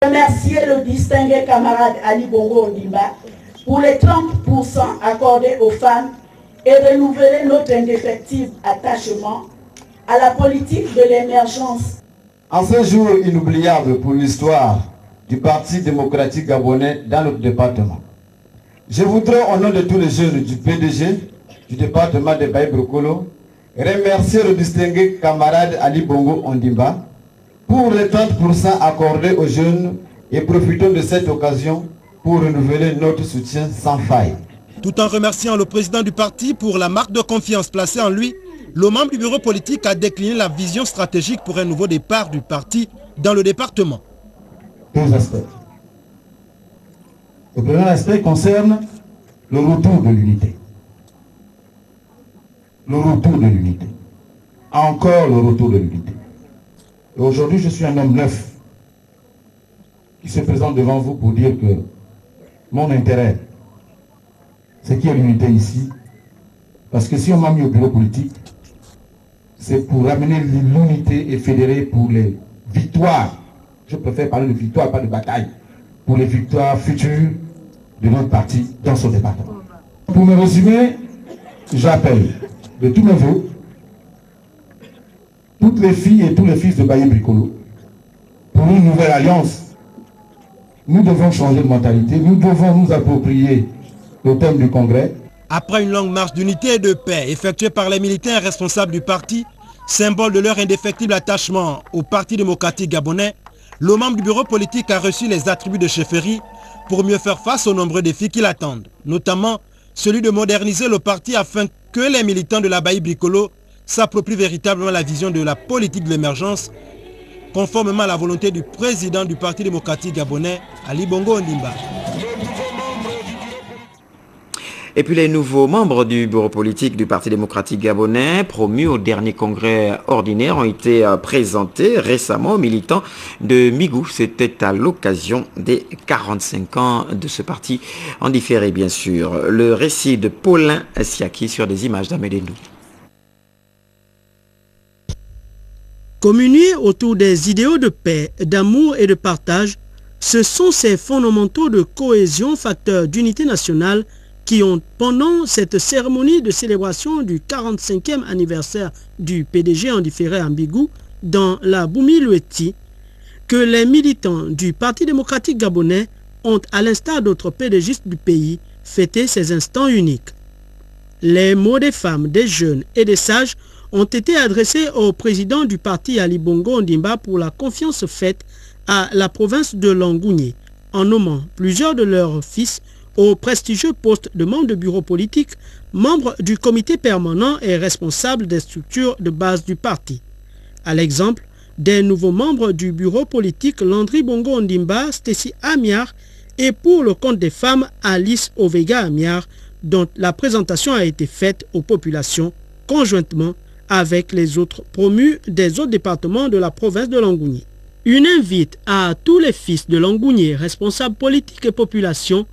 Remercier le distingué camarade Ali Bongo Ondimba pour les 30% accordés aux femmes et renouveler notre indéfectible attachement à la politique de l'émergence. En ce jour inoubliable pour l'histoire du Parti démocratique gabonais dans notre département, je voudrais, au nom de tous les jeunes du PDG du département de Baye-Brokolo, remercier le distingué camarade Ali Bongo Ondimba pour les 30% accordés aux jeunes et profitons de cette occasion pour renouveler notre soutien sans faille. Tout en remerciant le président du parti pour la marque de confiance placée en lui, le membre du bureau politique a décliné la vision stratégique pour un nouveau départ du parti dans le département. Deux aspects. Le premier aspect concerne le retour de l'unité. Le retour de l'unité. Encore le retour de l'unité. Et aujourd'hui, je suis un homme neuf qui se présente devant vous pour dire que mon intérêt, c'est qu'il y ait l'unité ici. Parce que si on m'a mis au bureau politique, c'est pour ramener l'unité et fédérer pour les victoires. Je préfère parler de victoire, pas de bataille. Pour les victoires futures de notre parti dans ce département. Pour me résumer, j'appelle de tous mes voeux toutes les filles et tous les fils de Baye-Brokolo pour une nouvelle alliance. Nous devons changer de mentalité, nous devons nous approprier le thème du congrès. Après une longue marche d'unité et de paix effectuée par les militaires responsables du parti, symbole de leur indéfectible attachement au Parti démocratique gabonais, le membre du bureau politique a reçu les attributs de chefferie pour mieux faire face aux nombreux défis qui l'attendent, notamment celui de moderniser le parti afin que les militants de la Baye-Brokolo s'approprient véritablement la vision de la politique de l'émergence, conformément à la volonté du président du Parti démocratique gabonais, Ali Bongo Ondimba. Et puis les nouveaux membres du bureau politique du Parti démocratique gabonais, promus au dernier congrès ordinaire, ont été présentés récemment aux militants de Migou. C'était à l'occasion des 45 ans de ce parti, en différé bien sûr. Le récit de Paulin Siaki sur des images d'Amédénou. Communier autour des idéaux de paix, d'amour et de partage, ce sont ces fondamentaux de cohésion, facteurs d'unité nationale qui ont, pendant cette cérémonie de célébration du 45e anniversaire du PDG en différé à Mbigou, dans la Boumi-Lueti, que les militants du Parti démocratique gabonais ont, à l'instar d'autres PDGistes du pays, fêté ces instants uniques. Les mots des femmes, des jeunes et des sages ont été adressés au président du parti Ali Bongo Ondimba pour la confiance faite à la province de Langounié, en nommant plusieurs de leurs fils au prestigieux poste de membre de bureau politique, membre du comité permanent et responsable des structures de base du parti. À l'exemple des nouveaux membres du bureau politique Landry Bongo Ondimba, Stacy Amiar et pour le compte des femmes Alice Ovega Amiar, dont la présentation a été faite aux populations conjointement avec les autres promus des autres départements de la province de Langounié. Une invite à tous les fils de Langounié, responsables politiques et population,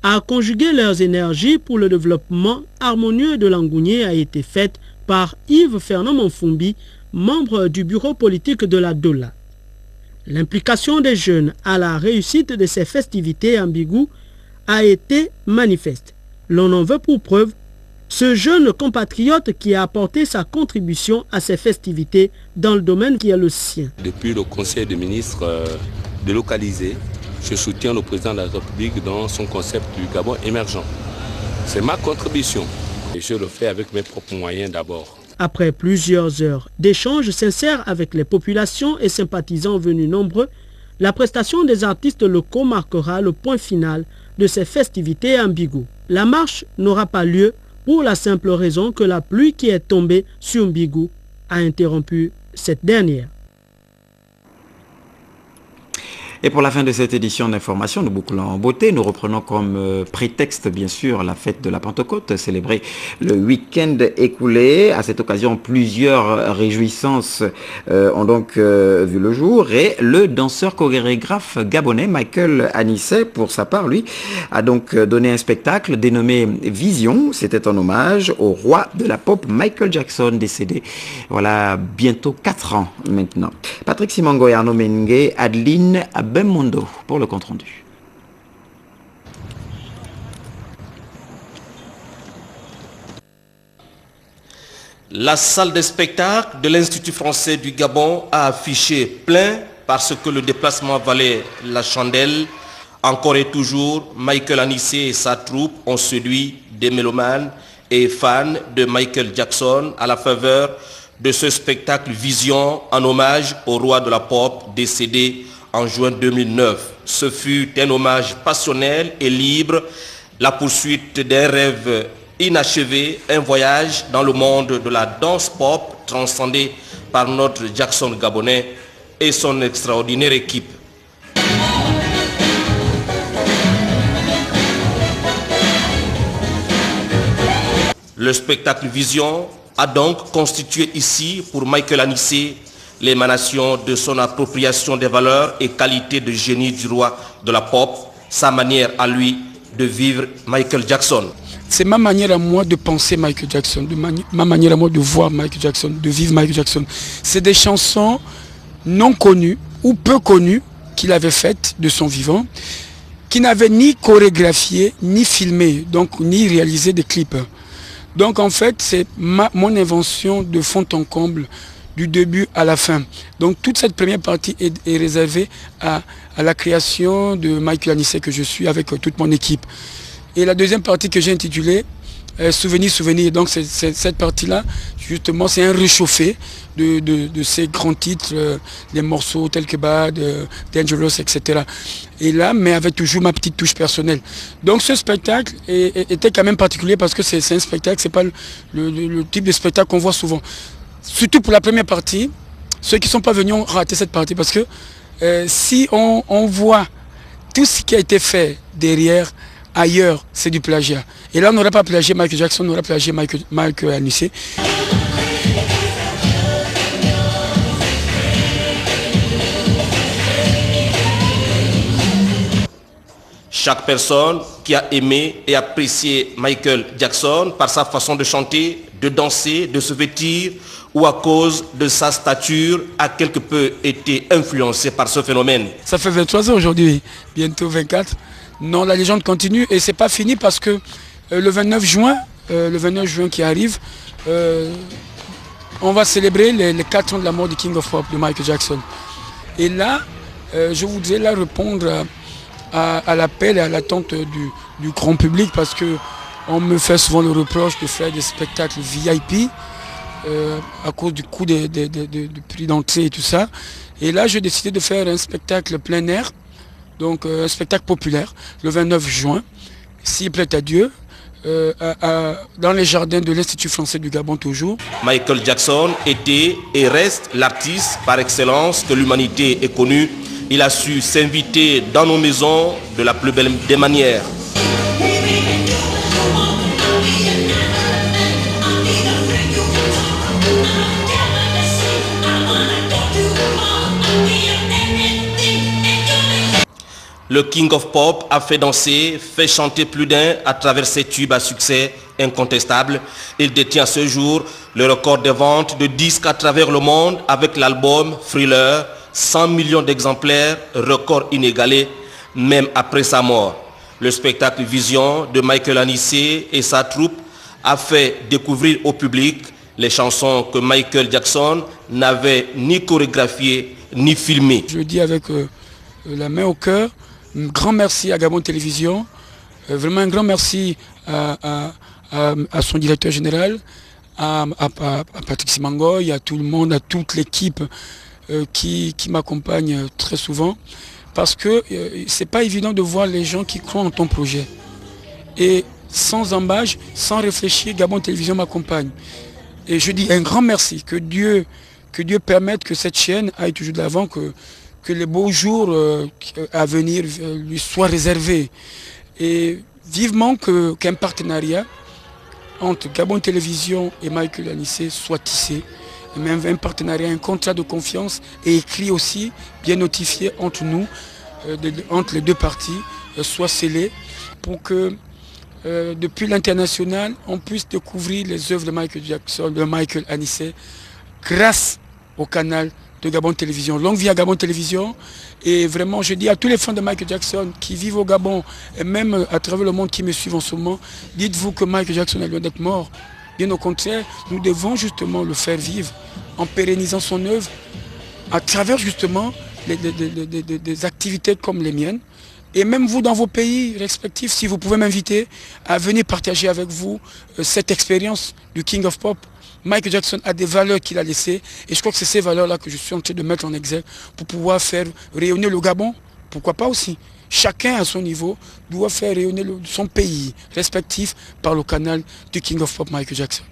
à conjuguer leurs énergies pour le développement harmonieux de Langounié a été faite par Yves Fernand Monfumbi, membre du bureau politique de la Dola. L'implication des jeunes à la réussite de ces festivités ambiguës a été manifeste. L'on en veut pour preuve ce jeune compatriote qui a apporté sa contribution à ces festivités dans le domaine qui est le sien. Depuis le Conseil des ministres délocalisé, je soutiens le président de la République dans son concept du Gabon émergent. C'est ma contribution et je le fais avec mes propres moyens d'abord. Après plusieurs heures d'échanges sincères avec les populations et sympathisants venus nombreux, la prestation des artistes locaux marquera le point final de ces festivités ambiguës. La marche n'aura pas lieu pour la simple raison que la pluie qui est tombée sur Mbigou a interrompu cette dernière. Et pour la fin de cette édition d'information, nous bouclons en beauté. Nous reprenons comme prétexte, bien sûr, la fête de la Pentecôte, célébrée le week-end écoulé. À cette occasion, plusieurs réjouissances ont donc vu le jour. Et le danseur chorégraphe gabonais Michael Anisset, pour sa part, lui, a donc donné un spectacle dénommé Vision. C'était en hommage au roi de la pop Michael Jackson, décédé, voilà, bientôt 4 ans maintenant. Patrick Simango et Arnaud Mengue, Adeline Bemondo pour le compte-rendu. La salle de spectacle de l'Institut français du Gabon a affiché plein parce que le déplacement valait la chandelle. Encore et toujours, Michael Anissé et sa troupe ont séduit des mélomanes et fans de Michael Jackson à la faveur de ce spectacle Vision en hommage au roi de la pop décédé en juin 2009. Ce fut un hommage passionnel et libre, la poursuite d'un rêve inachevé, un voyage dans le monde de la danse pop transcendé par notre Jackson gabonais et son extraordinaire équipe. Le spectacle Vision a donc constitué ici pour Michael Anissé l'émanation de son appropriation des valeurs et qualités de génie du roi de la pop, sa manière à lui de vivre Michael Jackson. C'est ma manière à moi de penser Michael Jackson, ma manière à moi de voir Michael Jackson, de vivre Michael Jackson. C'est des chansons non connues ou peu connues qu'il avait faites de son vivant, qui n'avait ni chorégraphié, ni filmé, donc ni réalisé des clips. Donc en fait, c'est mon invention de fond en comble, du début à la fin. Donc toute cette première partie est réservée à la création de Michael Anissé que je suis avec toute mon équipe. Et la deuxième partie que j'ai intitulée Souvenir. Donc cette partie-là, justement, c'est un réchauffé de ces grands titres, des morceaux tels que Bad, Dangerous, etc. Et là, mais avec toujours ma petite touche personnelle. Donc ce spectacle était quand même particulier parce que c'est un spectacle, c'est pas le type de spectacle qu'on voit souvent. Surtout pour la première partie, ceux qui ne sont pas venus ont raté cette partie parce que si on voit tout ce qui a été fait derrière, ailleurs, c'est du plagiat. Et là, on n'aurait pas plagié Michael Jackson, on aurait plagié Michael Anissé. Chaque personne qui a aimé et apprécié Michael Jackson par sa façon de chanter, de danser, de se vêtir ou à cause de sa stature a quelque peu été influencé par ce phénomène. Ça fait 23 ans aujourd'hui, bientôt 24. Non, la légende continue et c'est pas fini parce que le 29 juin qui arrive, on va célébrer les 4 ans de la mort du King of Pop, de Michael Jackson. Et là, je voudrais là répondre à l'appel et à l'attente du grand public parce que on me fait souvent le reproche de faire des spectacles VIP à cause du coût des prix d'entrée et tout ça. Et là, j'ai décidé de faire un spectacle plein air, donc un spectacle populaire, le 29 juin, s'il plaît à Dieu, dans les jardins de l'Institut français du Gabon toujours. Michael Jackson était et reste l'artiste par excellence que l'humanité est connue. Il a su s'inviter dans nos maisons de la plus belle des manières. Le King of Pop a fait danser, fait chanter plus d'un à travers ses tubes à succès incontestable. Il détient à ce jour le record de vente de disques à travers le monde avec l'album Thriller, 100 millions d'exemplaires, record inégalé, même après sa mort. Le spectacle Vision de Michael Anissé et sa troupe a fait découvrir au public les chansons que Michael Jackson n'avait ni chorégraphiées ni filmées. Je dis avec la main au cœur, un grand merci à Gabon Télévision, vraiment un grand merci à son directeur général, à Patrick Simangoy, à tout le monde, à toute l'équipe qui m'accompagne très souvent, parce que c'est pas évident de voir les gens qui croient en ton projet. Et sans embâche, sans réfléchir, Gabon Télévision m'accompagne. Et je dis un grand merci, que Dieu permette que cette chaîne aille toujours de l'avant, que les beaux jours à venir lui soient réservés. Et vivement qu'un partenariat entre Gabon Télévision et Michael Anissé soit tissé. Et même un partenariat, un contrat de confiance et écrit aussi, bien notifié entre nous, entre les deux parties, soit scellé pour que depuis l'international, on puisse découvrir les œuvres de Michael Jackson, de Michael Anissé, grâce au canal de Gabon Télévision. Longue vie à Gabon Télévision. Et vraiment, je dis à tous les fans de Michael Jackson qui vivent au Gabon et même à travers le monde qui me suivent en ce moment, dites-vous que Michael Jackson est loin d'être mort. Bien au contraire, nous devons justement le faire vivre en pérennisant son œuvre à travers justement des activités comme les miennes. Et même vous dans vos pays respectifs, si vous pouvez m'inviter à venir partager avec vous cette expérience du King of Pop. Michael Jackson a des valeurs qu'il a laissées et je crois que c'est ces valeurs-là que je suis en train de mettre en exergue pour pouvoir faire rayonner le Gabon. Pourquoi pas aussi? Chacun à son niveau doit faire rayonner son pays respectif par le canal du King of Pop Michael Jackson.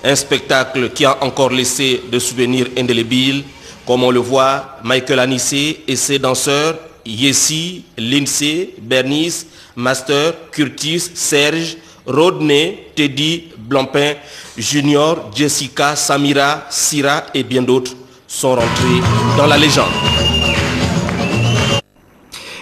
Un spectacle qui a encore laissé de souvenirs indélébiles, comme on le voit, Michael Anissé et ses danseurs, Yessi, Lindsay, Bernice, Master, Curtis, Serge, Rodney, Teddy, Blampin, Junior, Jessica, Samira, Syrah et bien d'autres sont rentrés dans la légende.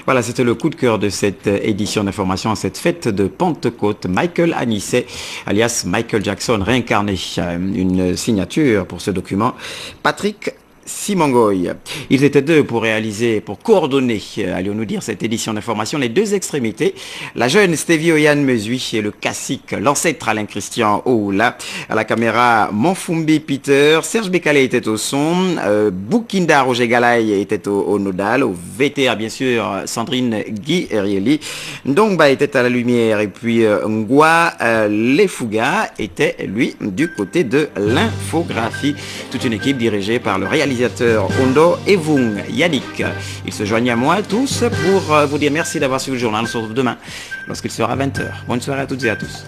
Voilà, c'était le coup de cœur de cette édition d'information à cette fête de Pentecôte. Michael Anissé, alias Michael Jackson, réincarné. Une signature pour ce document. Patrick Simongoy. Ils étaient deux pour réaliser, pour coordonner, allons-nous dire, cette édition d'information, les deux extrémités. La jeune Stevie Oyan Mesui et le classique, l'ancêtre Alain Christian Oula. À la caméra, Monfumbi Peter, Serge Bekale était au son, Boukinda Roger Galay était au nodal, au VTR bien sûr, Sandrine Guy Rieli. Ndongba était à la lumière et puis Ngwa Lefouga était lui du côté de l'infographie. Toute une équipe dirigée par le réalisateur Ondo et Vung Yannick. Ils se joignent à moi tous pour vous dire merci d'avoir suivi le journal. On se retrouve demain lorsqu'il sera 20h. Bonne soirée à toutes et à tous.